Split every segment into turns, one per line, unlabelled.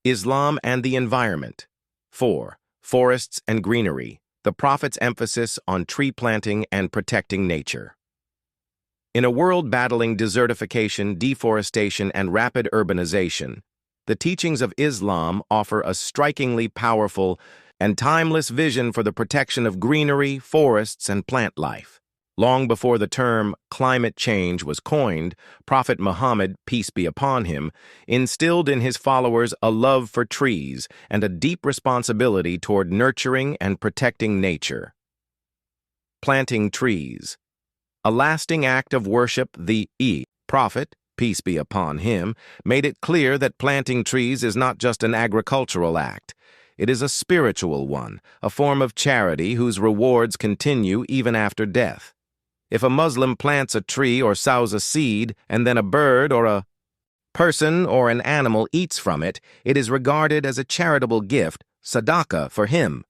Islam and the Environment. 4. Forests and Greenery, the Prophet's emphasis on tree planting and protecting nature. In a world battling desertification, deforestation, and rapid urbanization, the teachings of Islam offer a strikingly powerful and timeless vision for the protection of greenery, forests, and plant life. Long before the term climate change was coined, Prophet Muhammad, peace be upon him, instilled in his followers a love for trees and a deep responsibility toward nurturing and protecting nature. Planting trees. A lasting act of worship, the Prophet, peace be upon him, made it clear that planting trees is not just an agricultural act. It is a spiritual one, a form of charity whose rewards continue even after death. If a Muslim plants a tree or sows a seed, and then a bird or a person or an animal eats from it, it is regarded as a charitable gift, sadaqah, for him.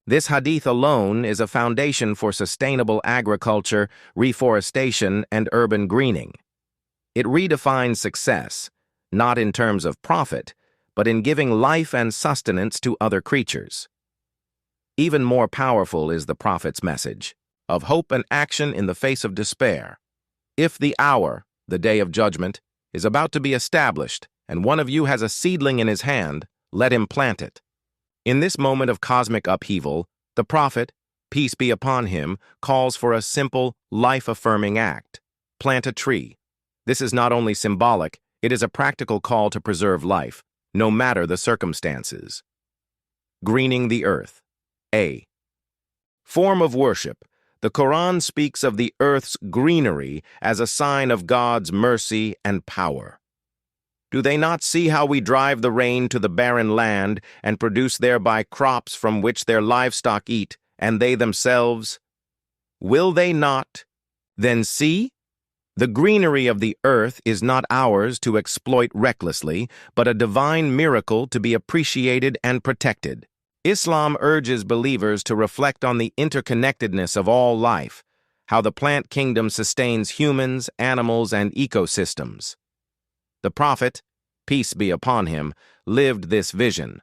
This hadith alone is a foundation for sustainable agriculture, reforestation, and urban greening. It redefines success, not in terms of profit, but in giving life and sustenance to other creatures. Even more powerful is the Prophet's message of hope and action in the face of despair. If the hour, the day of judgment, is about to be established, and one of you has a seedling in his hand, let him plant it. In this moment of cosmic upheaval, the Prophet, peace be upon him, calls for a simple, life-affirming act: plant a tree. This is not only symbolic, it is a practical call to preserve life, no matter the circumstances. Greening the earth. A. Form of worship. The Quran speaks of the earth's greenery as a sign of God's mercy and power. Do they not see how we drive the rain to the barren land and produce thereby crops from which their livestock eat, and they themselves? Will they not? Then see? The greenery of the earth is not ours to exploit recklessly, but a divine miracle to be appreciated and protected. Islam urges believers to reflect on the interconnectedness of all life, how the plant kingdom sustains humans, animals, and ecosystems. The Prophet, peace be upon him, lived this vision.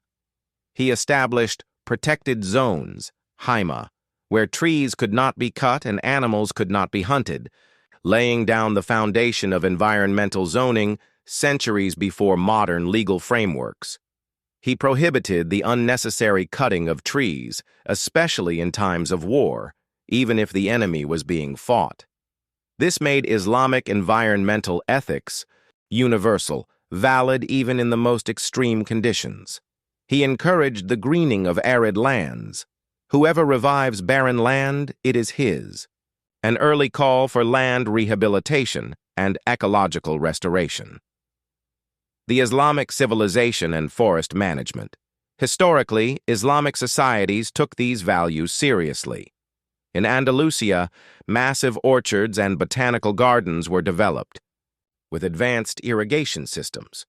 He established protected zones, rahmah, where trees could not be cut and animals could not be hunted, laying down the foundation of environmental zoning centuries before modern legal frameworks. He prohibited the unnecessary cutting of trees, especially in times of war, even if the enemy was being fought. This made Islamic environmental ethics universal, valid even in the most extreme conditions. He encouraged the greening of arid lands. Whoever revives barren land, it is his. An early call for land rehabilitation and ecological restoration. The Islamic civilization and forest management. Historically, Islamic societies took these values seriously. In Andalusia, massive orchards and botanical gardens were developed, with advanced irrigation systems.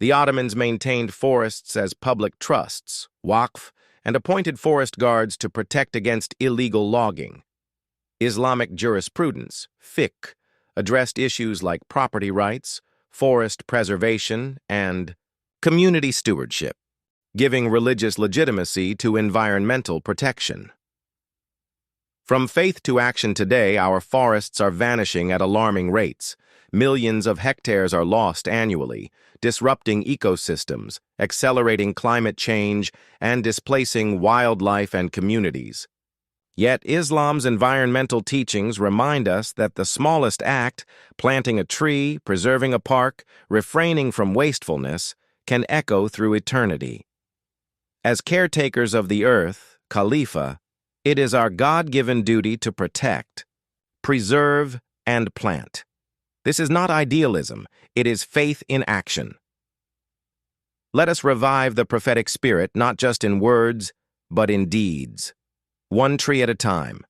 The Ottomans maintained forests as public trusts, waqf, and appointed forest guards to protect against illegal logging. Islamic jurisprudence, fiqh, addressed issues like property rights, forest preservation, and community stewardship, giving religious legitimacy to environmental protection. From faith to action today, our forests are vanishing at alarming rates. Millions of hectares are lost annually, disrupting ecosystems, accelerating climate change, and displacing wildlife and communities. Yet Islam's environmental teachings remind us that the smallest act, planting a tree, preserving a park, refraining from wastefulness, can echo through eternity. As caretakers of the earth, khilafah, it is our God-given duty to protect, preserve, and plant. This is not idealism, it is faith in action. Let us revive the prophetic spirit not just in words, but in deeds. One tree at a time,